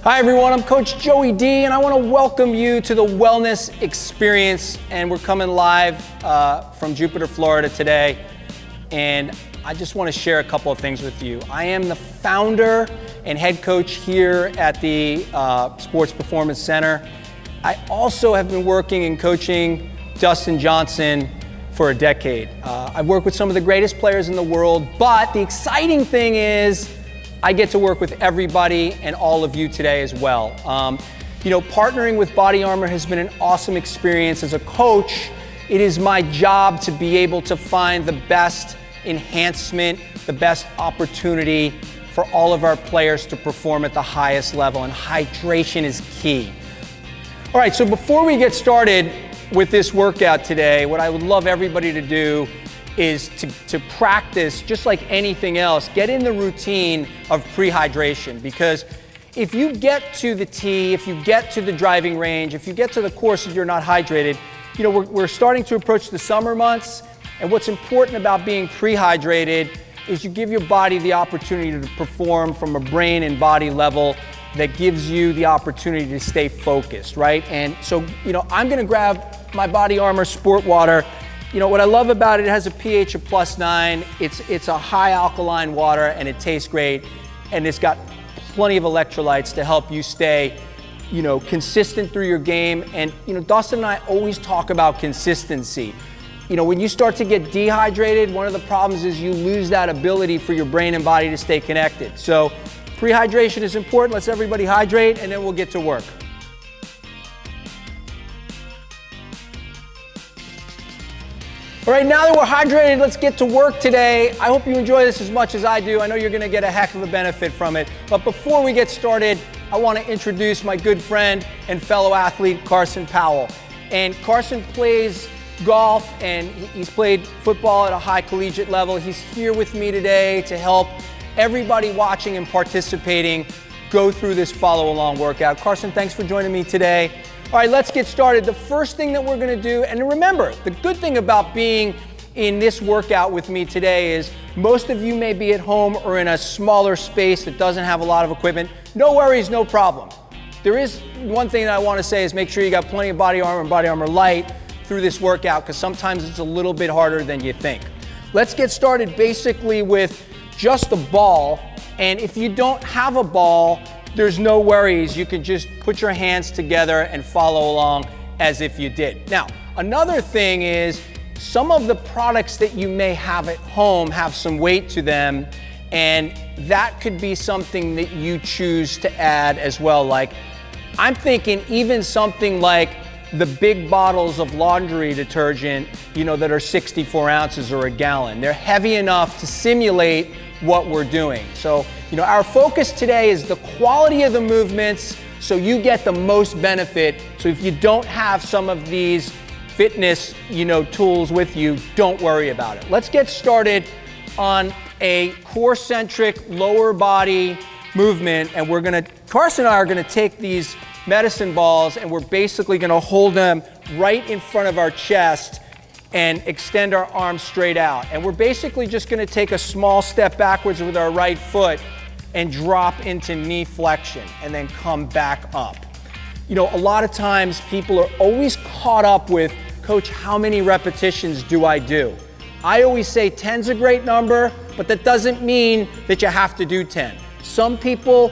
Hi everyone, I'm Coach Joey D and I want to welcome you to the Wellness Experience, and we're coming live from Jupiter, Florida today, and I just want to share a couple of things with you. I am the founder and head coach here at the Sports Performance Center. I also have been working and coaching Dustin Johnson for a decade. I've worked with some of the greatest players in the world, but the exciting thing is I get to work with everybody and all of you today as well. Partnering with BODYARMOR has been an awesome experience. As a coach, it is my job to be able to find the best enhancement, the best opportunity for all of our players to perform at the highest level, and hydration is key. All right, so before we get started with this workout today, what I would love everybody to do is to practice, just like anything else, get in the routine of pre-hydration, because if you get to the tee, if you get to the driving range, if you get to the course and you're not hydrated, we're starting to approach the summer months, and what's important about being pre-hydrated is you give your body the opportunity to perform from a brain and body level that gives you the opportunity to stay focused, right? And so, I'm gonna grab my BODYARMOR Sport Water. What I love about it, it has a pH of +9. It's a high alkaline water and it tastes great. And it's got plenty of electrolytes to help you stay, consistent through your game. And, Dustin and I always talk about consistency. When you start to get dehydrated, one of the problems is you lose that ability for your brain and body to stay connected. So pre-hydration is important. Let's everybody hydrate and then we'll get to work. All right, now that we're hydrated, let's get to work today. I hope you enjoy this as much as I do. I know you're gonna get a heck of a benefit from it. But before we get started, I wanna introduce my good friend and fellow athlete, Carson Powell. And Carson plays golf and he's played football at a high collegiate level. He's here with me today to help everybody watching and participating go through this follow-along workout. Carson, thanks for joining me today. All right, let's get started. The first thing that we're gonna do, and remember, the good thing about being in this workout with me today is most of you may be at home or in a smaller space that doesn't have a lot of equipment. No worries, no problem. There is one thing that I wanna say is make sure you got plenty of BODYARMOR and BODYARMOR Light through this workout, because sometimes it's a little bit harder than you think. Let's get started basically with just a ball, and if you don't have a ball, there's no worries. You can just put your hands together and follow along as if you did. Now, another thing is some of the products that you may have at home have some weight to them, and that could be something that you choose to add as well. Like, I'm thinking even something like the big bottles of laundry detergent, that are 64 ounces or a gallon. They're heavy enough to simulate what we're doing. So, our focus today is the quality of the movements so you get the most benefit. So if you don't have some of these fitness, tools with you, don't worry about it. Let's get started on a core-centric lower body movement, and Carson and I are gonna take these medicine balls and we're basically gonna hold them right in front of our chest and extend our arms straight out. And we're basically just gonna take a small step backwards with our right foot and drop into knee flexion and then come back up. A lot of times people are always caught up with, Coach, how many repetitions do I do? I always say 10's a great number, but that doesn't mean that you have to do 10. Some people,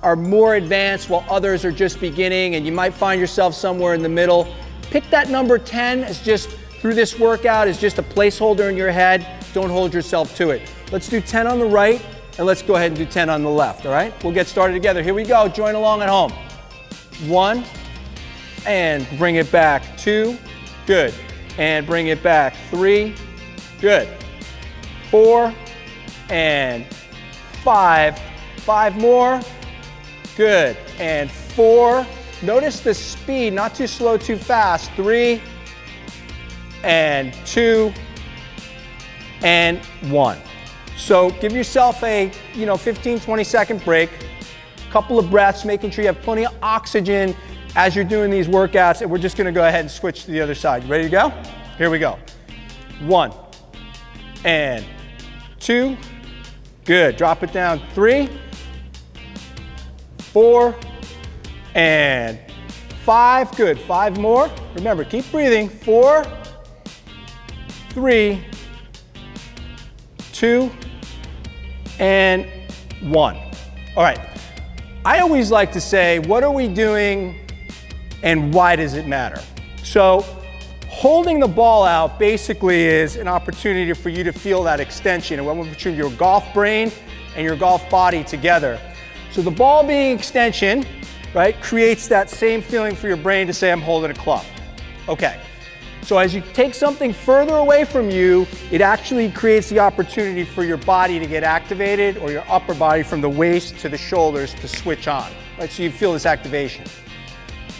are more advanced while others are just beginning, and you might find yourself somewhere in the middle. Pick that number 10 as just, through this workout, as just a placeholder in your head. Don't hold yourself to it. Let's do 10 on the right, and let's go ahead and do 10 on the left, all right? We'll get started together. Here we go, join along at home. 1, and bring it back. 2, good. And bring it back. 3, good. 4, and 5. 5 more, good. And 4, notice the speed, not too slow, too fast. 3, and 2, and 1. So give yourself a 15, 20-second break, couple of breaths, making sure you have plenty of oxygen as you're doing these workouts, and we're just gonna go ahead and switch to the other side. You ready to go? Here we go. 1, and 2, good. Drop it down. 3, 4, and 5. Good, 5 more. Remember, keep breathing. 4, 3, 2, and 1. All right, I always like to say, what are we doing and why does it matter? So holding the ball out basically is an opportunity for you to feel that extension and what between your golf brain and your golf body together. So the ball being extension, right, creates that same feeling for your brain to say, I'm holding a club. Okay, so as you take something further away from you, it actually creates the opportunity for your body to get activated, or your upper body from the waist to the shoulders to switch on, right? So you feel this activation.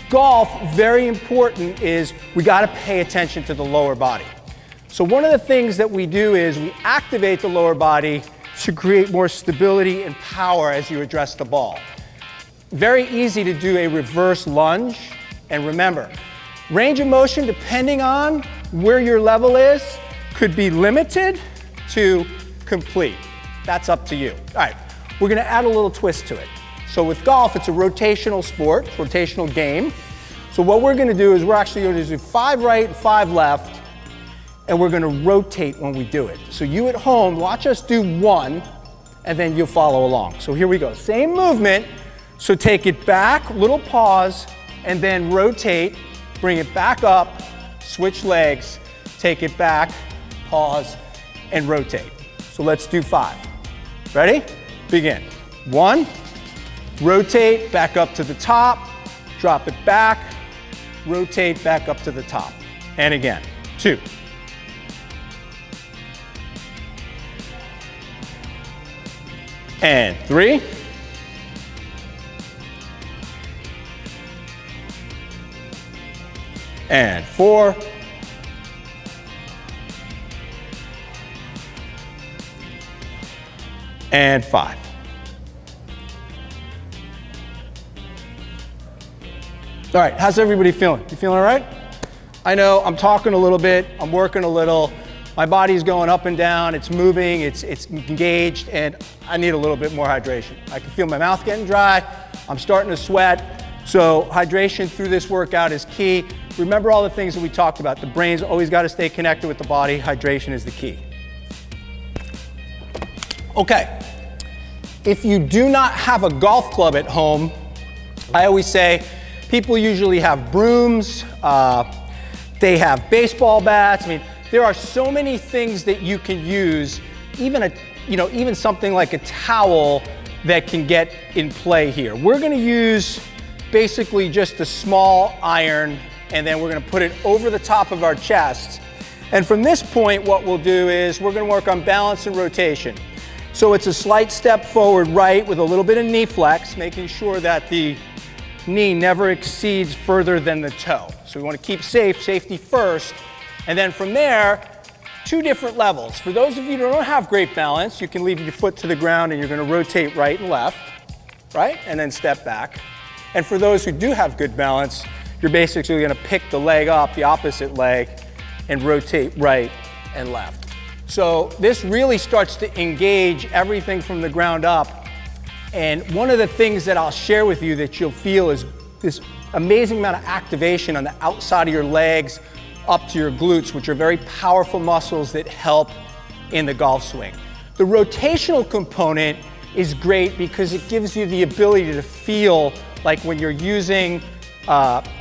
Golf, very important, is we gotta pay attention to the lower body. So one of the things that we do is we activate the lower body to create more stability and power as you address the ball. Very easy to do a reverse lunge, and remember, range of motion, depending on where your level is, could be limited to complete. That's up to you. All right, we're gonna add a little twist to it. So with golf, it's a rotational sport, rotational game. So what we're gonna do is we're actually gonna do 5 right, 5 left, and we're gonna rotate when we do it. So you at home, watch us do 1, and then you'll follow along. So here we go, same movement. So take it back, little pause, and then rotate, bring it back up, switch legs, take it back, pause, and rotate. So let's do 5. Ready? Begin. 1, rotate, back up to the top, drop it back, rotate back up to the top. And again, 2. And 3. And 4. And 5. All right, how's everybody feeling? You feeling all right? I know I'm talking a little bit, I'm working a little, my body's going up and down, it's moving, it's engaged, and I need a little bit more hydration. I can feel my mouth getting dry, I'm starting to sweat, so hydration through this workout is key. Remember all the things that we talked about. The brain's always got to stay connected with the body. Hydration is the key. Okay, if you do not have a golf club at home, I always say people usually have brooms, they have baseball bats. I mean, there are so many things that you can use, even something like a towel that can get in play here. We're gonna use basically just a small iron, and then we're gonna put it over the top of our chest. And from this point, what we'll do is we're gonna work on balance and rotation. So it's a slight step forward right with a little bit of knee flex, making sure that the knee never exceeds further than the toe. So we wanna keep safety first. And then from there, 2 different levels. For those of you who don't have great balance, you can leave your foot to the ground and you're gonna rotate right and left, right? And then step back. And for those who do have good balance, you're basically gonna pick the leg up, the opposite leg, and rotate right and left. So this really starts to engage everything from the ground up. And one of the things that I'll share with you that you'll feel is this amazing amount of activation on the outside of your legs up to your glutes, which are very powerful muscles that help in the golf swing. The rotational component is great because it gives you the ability to feel like when you're using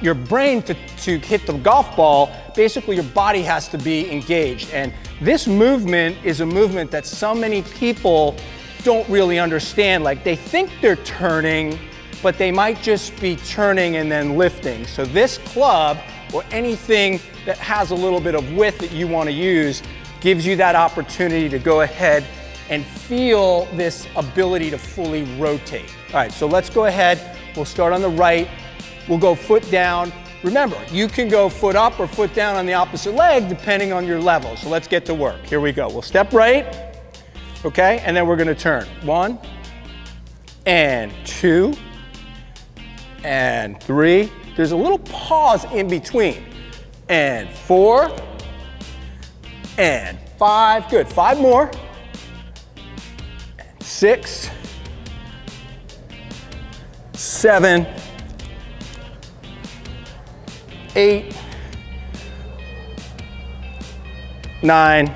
your brain to hit the golf ball, basically your body has to be engaged. And this movement is a movement that so many people don't really understand. Like they think they're turning, but they might just be turning and then lifting. So this club, or anything that has a little bit of width that you want to use, gives you that opportunity to go ahead and feel this ability to fully rotate. All right, so let's go ahead. We'll start on the right. We'll go foot down. Remember, you can go foot up or foot down on the opposite leg depending on your level. So let's get to work. Here we go. We'll step right, okay? And then we're gonna turn. 1, and 2, and 3. There's a little pause in between. And 4, and 5. Good, 5 more. 6, 7, 8, 9,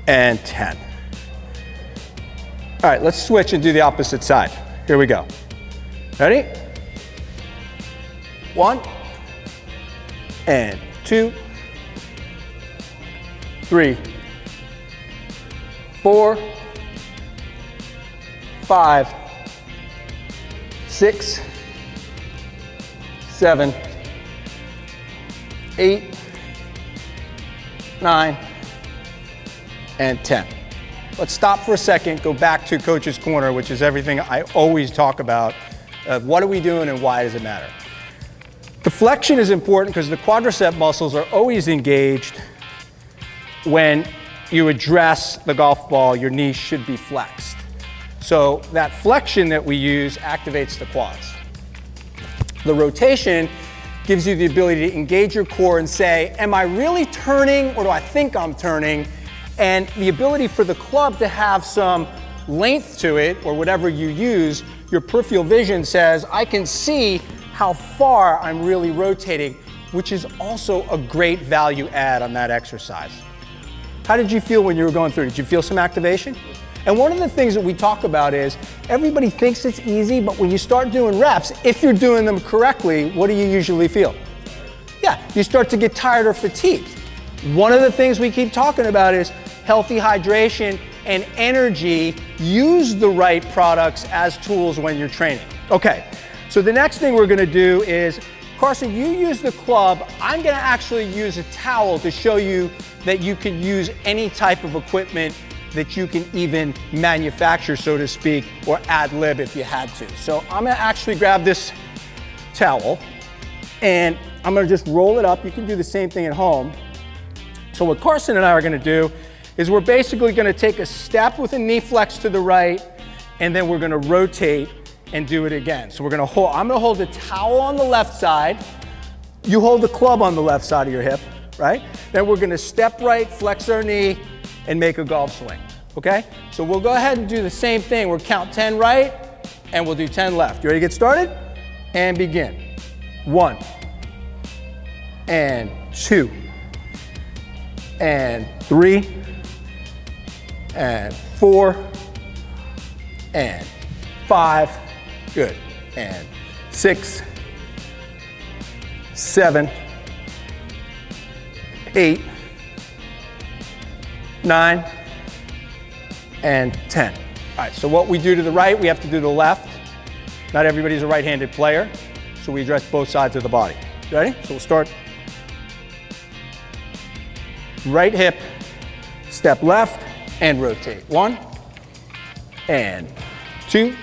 and 10. All right, let's switch and do the opposite side. Here we go. Ready? 1, and 2, 3, 4, 5, 6, 7, 8, 9, and 10. Let's stop for a second, go back to Coach's Corner, which is everything I always talk about. What are we doing and why does it matter? The flexion is important because the quadricep muscles are always engaged. When you address the golf ball, your knee should be flexed. So that flexion that we use activates the quads. The rotation gives you the ability to engage your core and say, am I really turning or do I think I'm turning? And the ability for the club to have some length to it, or whatever you use, your peripheral vision says, I can see how far I'm really rotating, which is also a great value add on that exercise. How did you feel when you were going through? Did you feel some activation? And one of the things that we talk about is, everybody thinks it's easy, but when you start doing reps, if you're doing them correctly, what do you usually feel? Yeah, you start to get tired or fatigued. One of the things we keep talking about is healthy hydration and energy. Use the right products as tools when you're training. Okay, so the next thing we're gonna do is, Carson, you use the club. I'm gonna actually use a towel to show you that you can use any type of equipment that you can even manufacture, so to speak, or ad lib if you had to. So I'm gonna actually grab this towel and I'm gonna just roll it up. You can do the same thing at home. So what Carson and I are gonna do is we're basically gonna take a step with a knee flex to the right, and then we're gonna rotate and do it again. So we're gonna hold, I'm gonna hold the towel on the left side, you hold the club on the left side of your hip, right? Then we're gonna step right, flex our knee, and make a golf swing, okay? So we'll go ahead and do the same thing. We'll count 10 right, and we'll do 10 left. You ready to get started? And begin. 1, and 2, and 3, and 4, and 5, good, and 6, 7, 8, 9, and 10. All right, so what we do to the right, we have to do to the left. Not everybody's a right-handed player, so we address both sides of the body. You ready? So we'll start. Right hip, step left, and rotate. 1, and 2,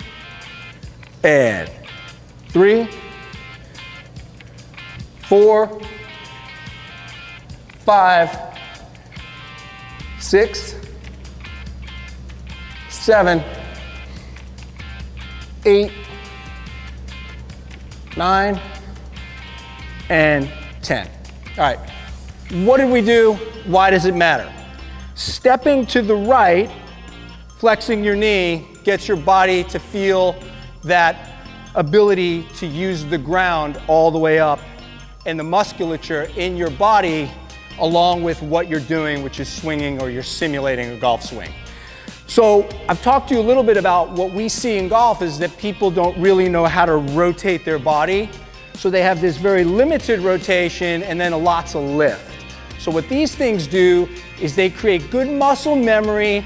and 3, 4, 5, 6, 7, 8, 9, and 10. All right, what did we do? Why does it matter? Stepping to the right, flexing your knee, gets your body to feel that ability to use the ground all the way up and the musculature in your body along with what you're doing, which is swinging or you're simulating a golf swing. So I've talked to you a little bit about what we see in golf is that people don't really know how to rotate their body. So they have this very limited rotation and then lots of lift. So what these things do is they create good muscle memory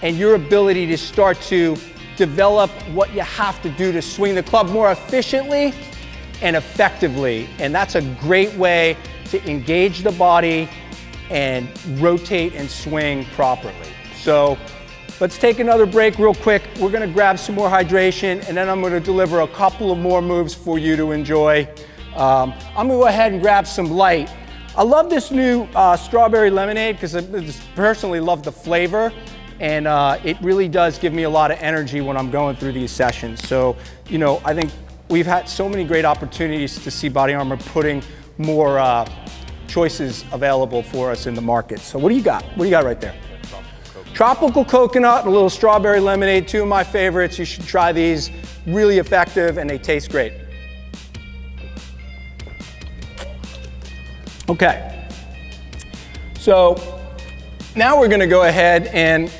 and your ability to start to develop what you have to do to swing the club more efficiently and effectively. And that's a great way to engage the body and rotate and swing properly. So let's take another break real quick. We're gonna grab some more hydration and then I'm gonna deliver a couple of more moves for you to enjoy. I'm gonna go ahead and grab some light. I love this new strawberry lemonade because I just personally love the flavor, and it really does give me a lot of energy when I'm going through these sessions. So, you know, I think we've had so many great opportunities to see BODYARMOR putting more choices available for us in the market. So what do you got? What do you got right there? Tropical coconut and a little strawberry lemonade, two of my favorites. You should try these. really effective and they taste great. Okay, so now we're gonna go ahead and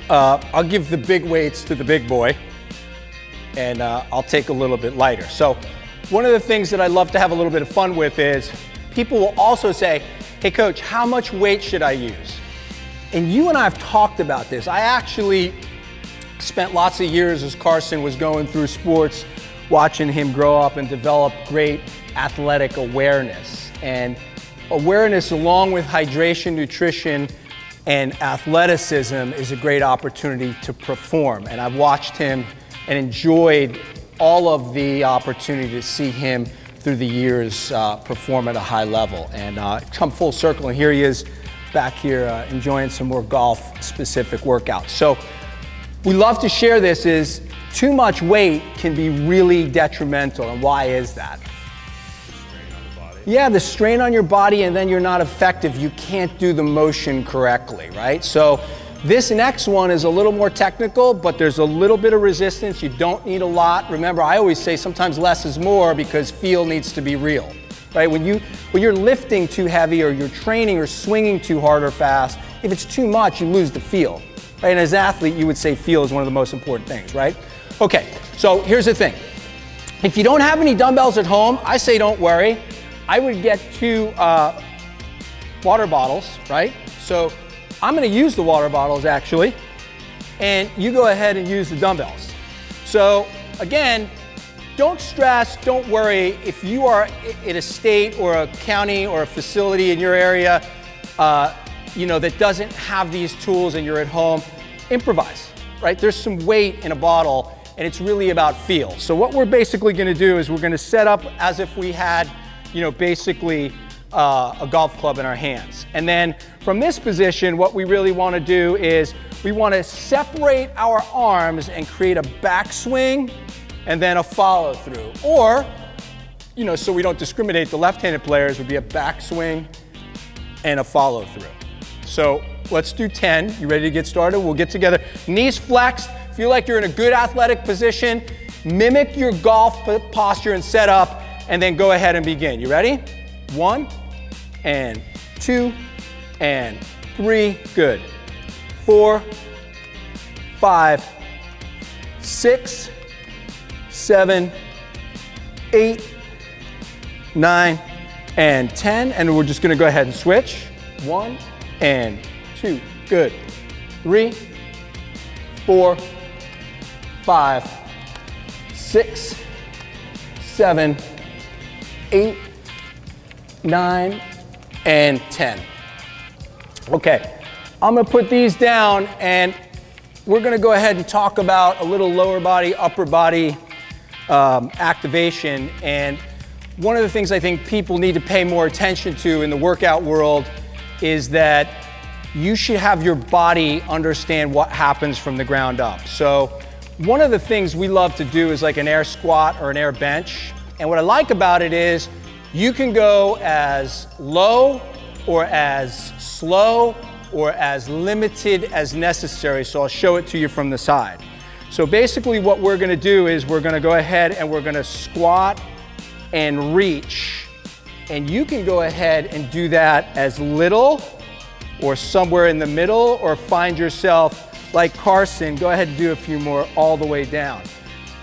I'll give the big weights to the big boy, and I'll take a little bit lighter. So one of the things that I love to have a little bit of fun with is people will also say, hey coach, how much weight should I use? And you and I have talked about this. I actually spent lots of years as Carson was going through sports, watching him grow up and develop great athletic awareness. And awareness along with hydration, nutrition, and athleticism is a great opportunity to perform. And I've watched him and enjoyed all of the opportunity to see him through the years perform at a high level. And come full circle, and here he is back here enjoying some more golf-specific workouts. So we love to share this is too much weight can be really detrimental, and why is that? Yeah, the strain on your body, and then you're not effective. You can't do the motion correctly, right? So this next one is a little more technical, but there's a little bit of resistance. You don't need a lot. Remember, I always say sometimes less is more because feel needs to be real, right? When you're lifting too heavy or you're training or swinging too hard or fast, if it's too much, you lose the feel, right? And as an athlete, you would say feel is one of the most important things, right? Okay, so here's the thing. If you don't have any dumbbells at home, I say don't worry. I would get 2 water bottles, right? So I'm gonna use the water bottles actually, and you go ahead and use the dumbbells. So again, don't stress, don't worry. If you are in a state or a county or a facility in your area you know, that doesn't have these tools and you're at home, improvise, right? There's some weight in a bottle and it's really about feel. So what we're basically gonna do is we're gonna set up as if we had, you know, basically a golf club in our hands. And then from this position, what we really want to do is we want to separate our arms and create a backswing and then a follow through. Or, you know, so we don't discriminate, the left-handed players would be a backswing and a follow through. So let's do 10. You ready to get started? We'll get together. Knees flexed. Feel like you're in a good athletic position. Mimic your golf posture and setup. And then go ahead and begin. You ready? 1 and 2 and 3. Good. 4, 5, 6, 7, 8, 9, and 10. And we're just going to go ahead and switch. 1 and 2. Good. 3, 4, 5, 6, 7, 8, 9, and 10. Okay, I'm gonna put these down and we're gonna go ahead and talk about a little lower body, upper body activation. And one of the things I think people need to pay more attention to in the workout world is that you should have your body understand what happens from the ground up. So one of the things we love to do is like an air squat or an air bench. And what I like about it is you can go as low or as slow or as limited as necessary. So I'll show it to you from the side. So basically what we're gonna do is we're gonna go ahead and we're gonna squat and reach. And you can go ahead and do that as little or somewhere in the middle, or find yourself like Carson, go ahead and do a few more all the way down.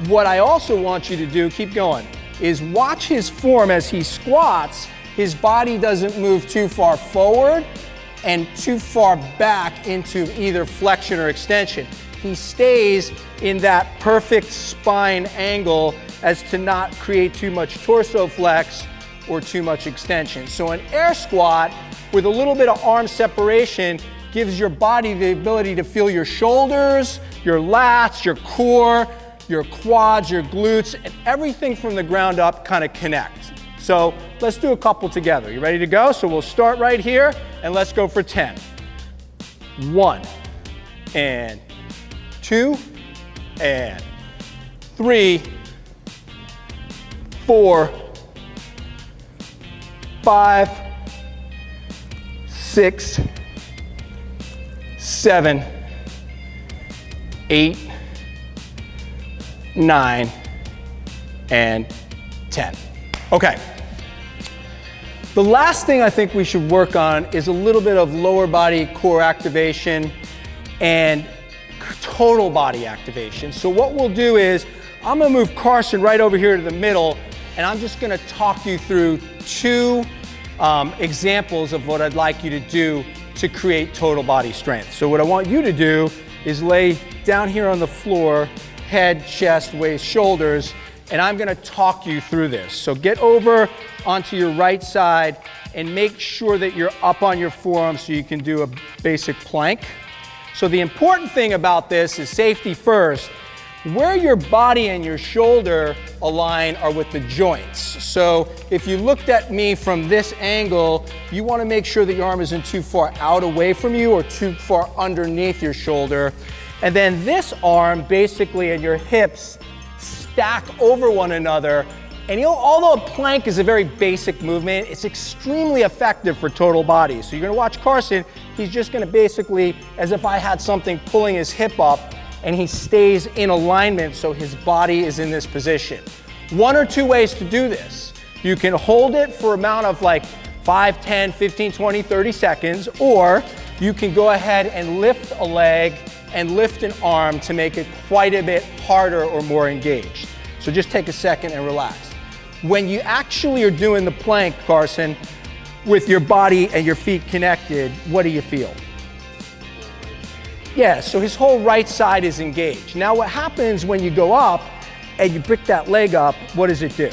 What I also want you to do, keep going, is watch his form as he squats. His body doesn't move too far forward and too far back into either flexion or extension. He stays in that perfect spine angle as to not create too much torso flex or too much extension. So an air squat with a little bit of arm separation gives your body the ability to feel your shoulders, your lats, your core, your quads, your glutes, and everything from the ground up kind of connect. So let's do a couple together. You ready to go? So we'll start right here and let's go for 10. 1 and 2 and 3, 4, 5, 6, 7, 8, 9, and 10. Okay. The last thing I think we should work on is a little bit of lower body core activation and total body activation. So what we'll do is, I'm gonna move Carson right over here to the middle, and I'm just gonna talk you through 2 examples of what I'd like you to do to create total body strength. So what I want you to do is lay down here on the floor, head, chest, waist, shoulders, and I'm gonna talk you through this. So get over onto your right side and make sure that you're up on your forearms so you can do a basic plank. So the important thing about this is safety first. Where your body and your shoulder align are with the joints. So if you looked at me from this angle, you want to make sure that your arm isn't too far out away from you or too far underneath your shoulder. And then this arm basically and your hips stack over one another. And although a plank is a very basic movement, it's extremely effective for total body. So you're going to watch Carson, he's just going to basically, as if I had something pulling his hip up, and he stays in alignment so his body is in this position. 1 or 2 ways to do this. You can hold it for an amount of like 5, 10, 15, 20, 30 seconds, or you can go ahead and lift a leg and lift an arm to make it quite a bit harder or more engaged. So just take a second and relax. When you actually are doing the plank, Carson, with your body and your feet connected, what do you feel? Yeah, so his whole right side is engaged. Now what happens when you go up and you pick that leg up, what does it do?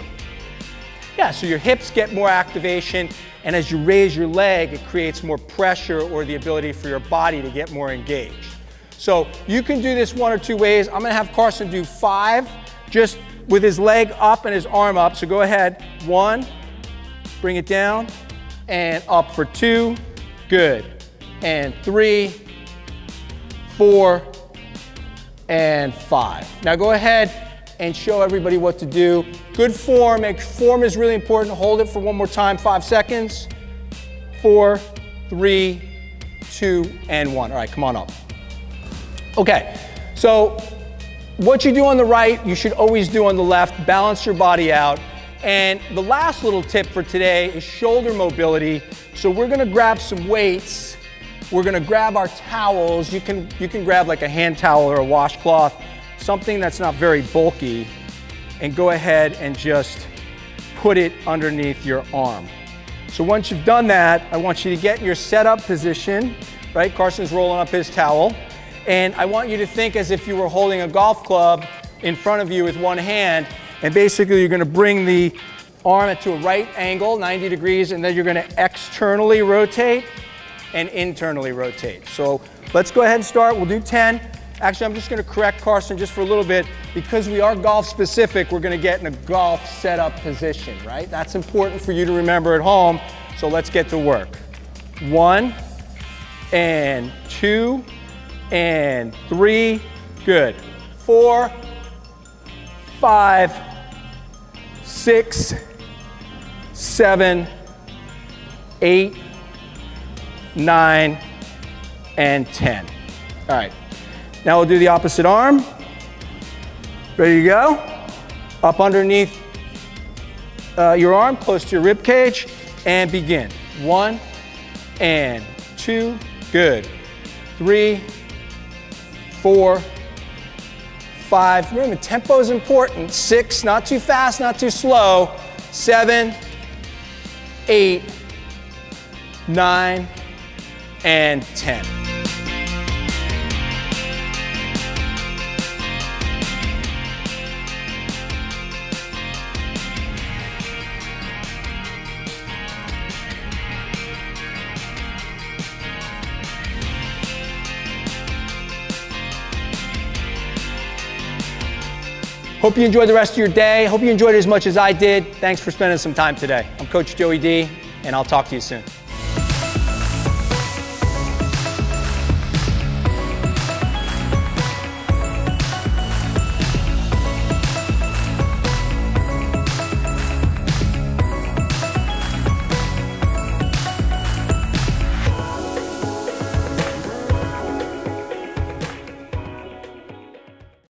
Yeah, so your hips get more activation, and as you raise your leg, it creates more pressure or the ability for your body to get more engaged. So you can do this 1 or 2 ways. I'm gonna have Carson do 5, just with his leg up and his arm up. So go ahead, 1, bring it down, and up for 2, good, and 3, 4, and 5. Now go ahead and show everybody what to do. Good form, form is really important. Hold it for one more time, 5 seconds. 4, 3, 2, and 1. All right, come on up. Okay, so what you do on the right, you should always do on the left. Balance your body out. And the last little tip for today is shoulder mobility. So we're gonna grab some weights. We're gonna grab our towels. You can grab like a hand towel or a washcloth, something that's not very bulky, and go ahead and just put it underneath your arm. So once you've done that, I want you to get in your setup position, right? Carson's rolling up his towel. And I want you to think as if you were holding a golf club in front of you with one hand, and basically you're gonna bring the arm to a right angle, 90 degrees, and then you're gonna externally rotate and internally rotate. So let's go ahead and start. We'll do 10. Actually, I'm just gonna correct Carson just for a little bit. Because we are golf specific, we're gonna get in a golf setup position, right? That's important for you to remember at home. So let's get to work. 1, and 2, and 3, good. 4, 5, 6, 7, 8, 9, and 10. All right, now we'll do the opposite arm. Ready to go? Up underneath your arm, close to your rib cage, and begin. 1, and 2, good. 3, 4, 5, remember tempo is important. 6, not too fast, not too slow. 7, 8, 9, and 10. Hope you enjoyed the rest of your day. Hope you enjoyed it as much as I did. Thanks for spending some time today. I'm Coach Joey D, and I'll talk to you soon.